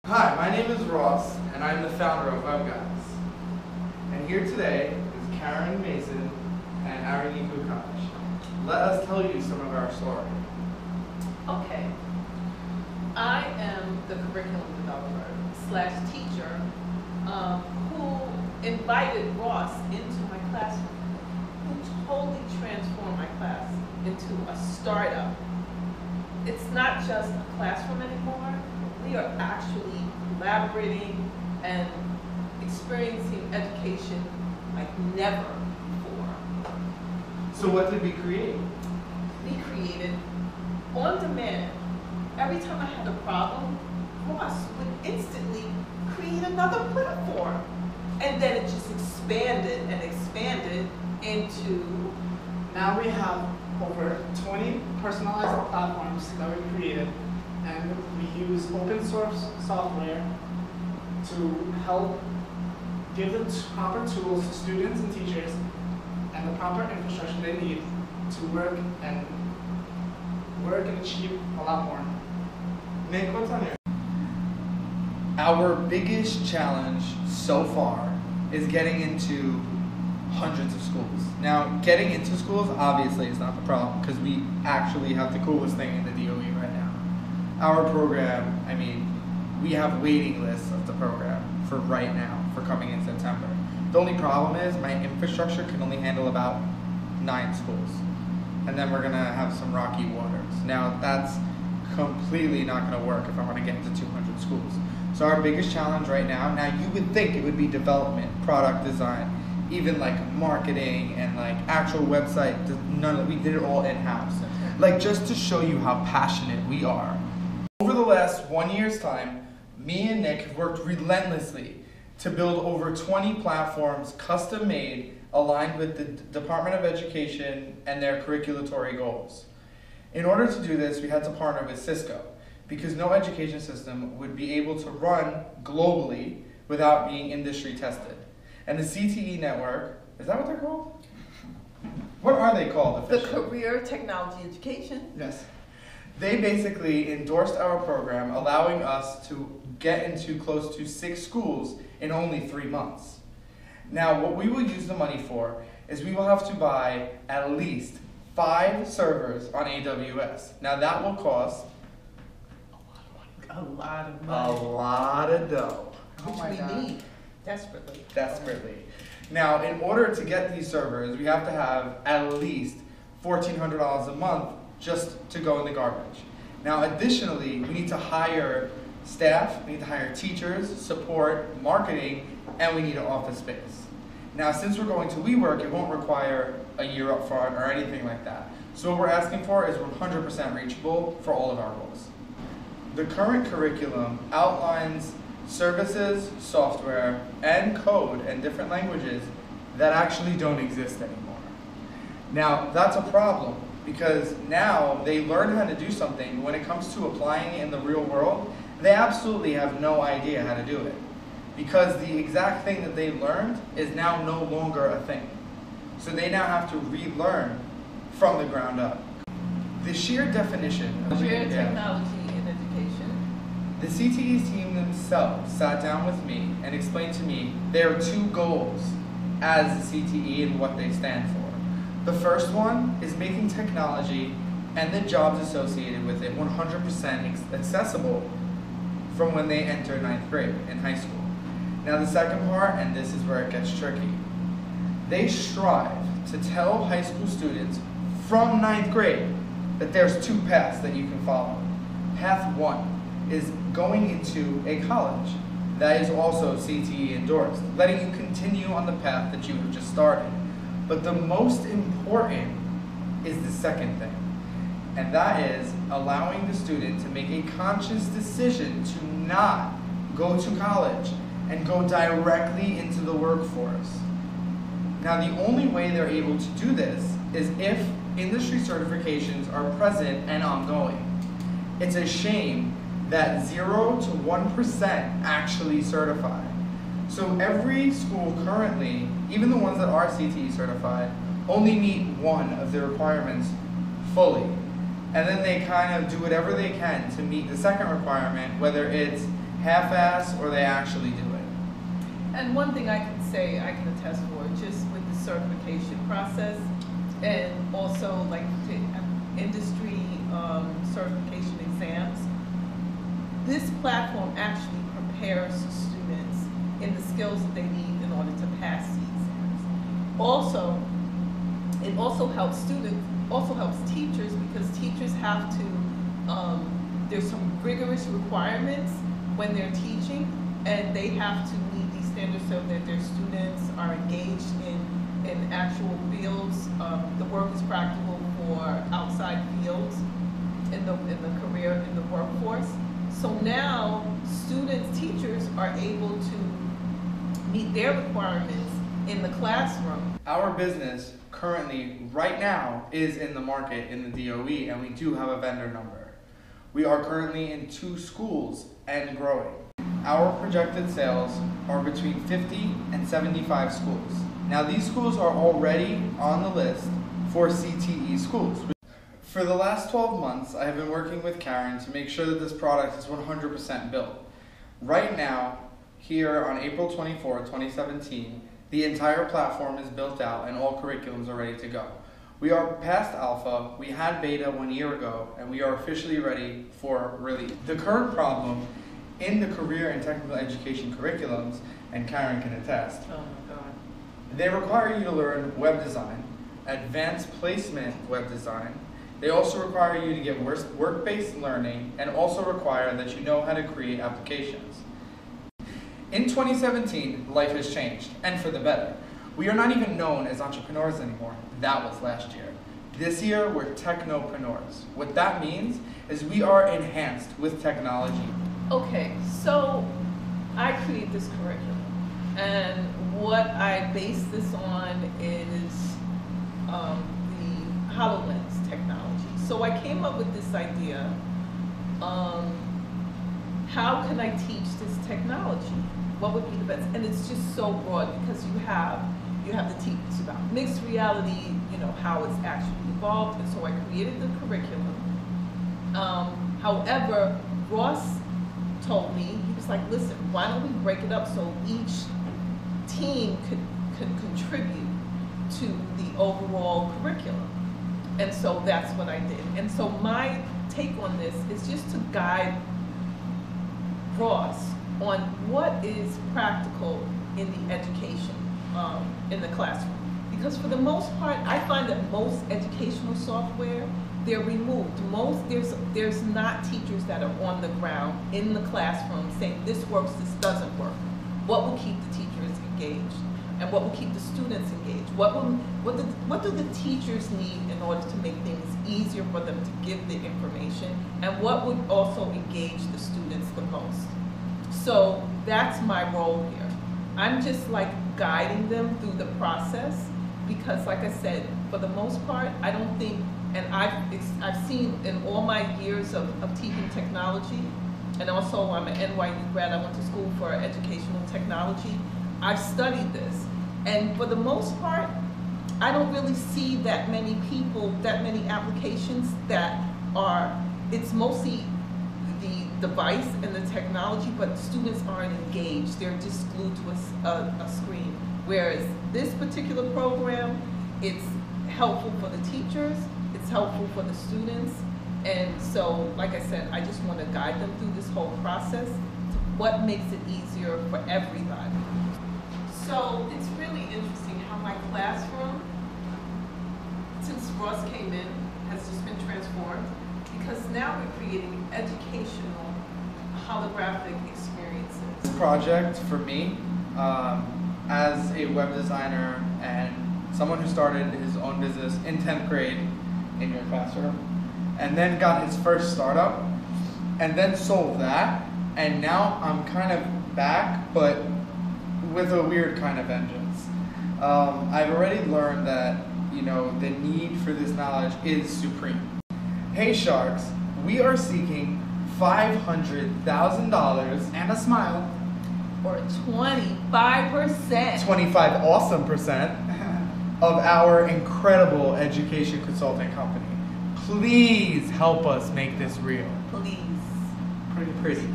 Hi, my name is Ross, and I'm the founder of WebGuys. And here today is Karen Mason and Aaron Kukash. Let us tell you some of our story. Okay. I am the curriculum developer / teacher who invited Ross into my classroom, who totally transformed my class into a startup. It's not just a classroom anymore. We are actually collaborating and experiencing education like never before. So what did we create? We created on demand. Every time I had a problem, Ross would instantly create another platform. And then it just expanded and expanded into... Now we have over 20 personalized platforms that we created, and we use open source software to help give the proper tools to students and teachers and the proper infrastructure they need to work and achieve a lot more. Nick, what's on here? Our biggest challenge so far is getting into hundreds of schools. Now, getting into schools obviously is not the problem because we actually have the coolest thing in the DOE right now. Our program, I mean, we have waiting lists of the program for right now, for coming in September. The only problem is my infrastructure can only handle about 9 schools. And then we're gonna have some rocky waters. Now, that's completely not gonna work if I wanna get into 200 schools. So our biggest challenge right now you would think it would be development, product design, even like marketing and like actual website, we did it all in-house. Like just to show you how passionate we are. Over the last 1 year's time, me and Nick have worked relentlessly to build over 20 platforms custom made, aligned with the Department of Education and their curriculatory goals. In order to do this, we had to partner with Cisco because no education system would be able to run globally without being industry tested. And the CTE network, is that what they're called? What are they called officially? The Career Technology Education. Yes. They basically endorsed our program, allowing us to get into close to 6 schools in only 3 months. Now, what we will use the money for is we will have to buy at least 5 servers on AWS. Now, that will cost A lot of a money. lot of dough. Oh my Which God. we need desperately. Desperately. Now, in order to get these servers, we have to have at least $1,400 a month just to go in the garbage. Now, additionally, we need to hire staff, we need to hire teachers, support, marketing, and we need an office space. Now, since we're going to WeWork, it won't require a year up front or anything like that. So what we're asking for is 100% reachable for all of our goals. The current curriculum outlines services, software, and code in different languages that actually don't exist anymore. Now, that's a problem because now they learn how to do something, but when it comes to applying it in the real world, they absolutely have no idea how to do it because the exact thing that they learned is now no longer a thing. So they now have to relearn from the ground up. The sheer definition of Career Technology in Education. The CTE team themselves sat down with me and explained to me their 2 goals as the CTE and what they stand for. The first one is making technology and the jobs associated with it 100% accessible from when they enter 9th grade in high school. Now the second part, and this is where it gets tricky, they strive to tell high school students from 9th grade that there's 2 paths that you can follow. Path 1 is going into a college that is also CTE endorsed, letting you continue on the path that you have just started. But the most important is the second thing, and that is allowing the student to make a conscious decision to not go to college and go directly into the workforce. Now, the only way they're able to do this is if industry certifications are present and ongoing. It's a shame that 0 to 1% actually certify. So every school currently, even the ones that are CTE certified, only meet one of the requirements fully. And then they kind of do whatever they can to meet the second requirement, whether it's half-ass or they actually do it. And one thing I can say, I can attest for, just with the certification process, and also like the industry certification exams, this platform actually prepares students in the skills that they need in order to pass the exams. Also, it also helps students, also helps teachers, because teachers have to, there's some rigorous requirements when they're teaching, and they have to meet these standards so that their students are engaged in actual fields. The work is practical for outside fields in the career, in the workforce. So now students, teachers are able to meet their requirements in the classroom. Our business currently, right now, is in the market in the DOE, and we do have a vendor number. We are currently in 2 schools and growing. Our projected sales are between 50 and 75 schools. Now these schools are already on the list for CTE schools. For the last 12 months, I have been working with Karen to make sure that this product is 100% built. Right now, here on April 24, 2017, the entire platform is built out and all curriculums are ready to go. We are past alpha, we had beta 1 year ago, and we are officially ready for release. The current problem in the career and technical education curriculums, and Karen can attest, Oh my God. they require you to learn web design, advanced placement web design. They also require you to get work-based learning, and also require that you know how to create applications. In 2017, life has changed, and for the better. We are not even known as entrepreneurs anymore. That was last year. This year, we're technopreneurs. What that means is we are enhanced with technology. Okay, so I create this curriculum, and what I base this on is the HoloLens technology. So I came up with this idea, how can I teach this technology? What would be the best? And it's just so broad, because you have to teach about mixed reality, you know, how it's actually evolved, and so I created the curriculum. However, Ross told me, he was like, listen, why don't we break it up so each team could contribute to the overall curriculum? And so that's what I did. And so my take on this is just to guide Ross on what is practical in the education, in the classroom. Because for the most part, I find that most educational software, they're removed. There's not teachers that are on the ground in the classroom saying this works, this doesn't work. What will keep the teachers engaged? And what will keep the students engaged? What do the teachers need in order to make things easier for them to give the information? And what would also engage the students the most? So that's my role here. I'm just like guiding them through the process, because like I said, for the most part, I don't think, and I've seen in all my years of teaching technology, and also I'm an NYU grad, I went to school for educational technology. I've studied this, and for the most part, I don't really see that many people, that many applications that are, it's mostly the device and the technology, but students aren't engaged. They're just glued to a screen. Whereas this particular program, it's helpful for the teachers, it's helpful for the students, and so, like I said, I just want to guide them through this whole process to what makes it easier for everybody. So it's really interesting how my classroom, since Ross came in, has just been transformed, because now we're creating educational holographic experiences. This project for me, as a web designer and someone who started his own business in 10th grade in your classroom, and then got his first startup, and then sold that, and now I'm kind of back, but with a weird kind of vengeance. I've already learned that, you know, the need for this knowledge is supreme. Hey Sharks, we are seeking $500,000 And a smile. Or 25%. 25 awesome percent of our incredible education consulting company. Please help us make this real. Please. Pretty. Pretty.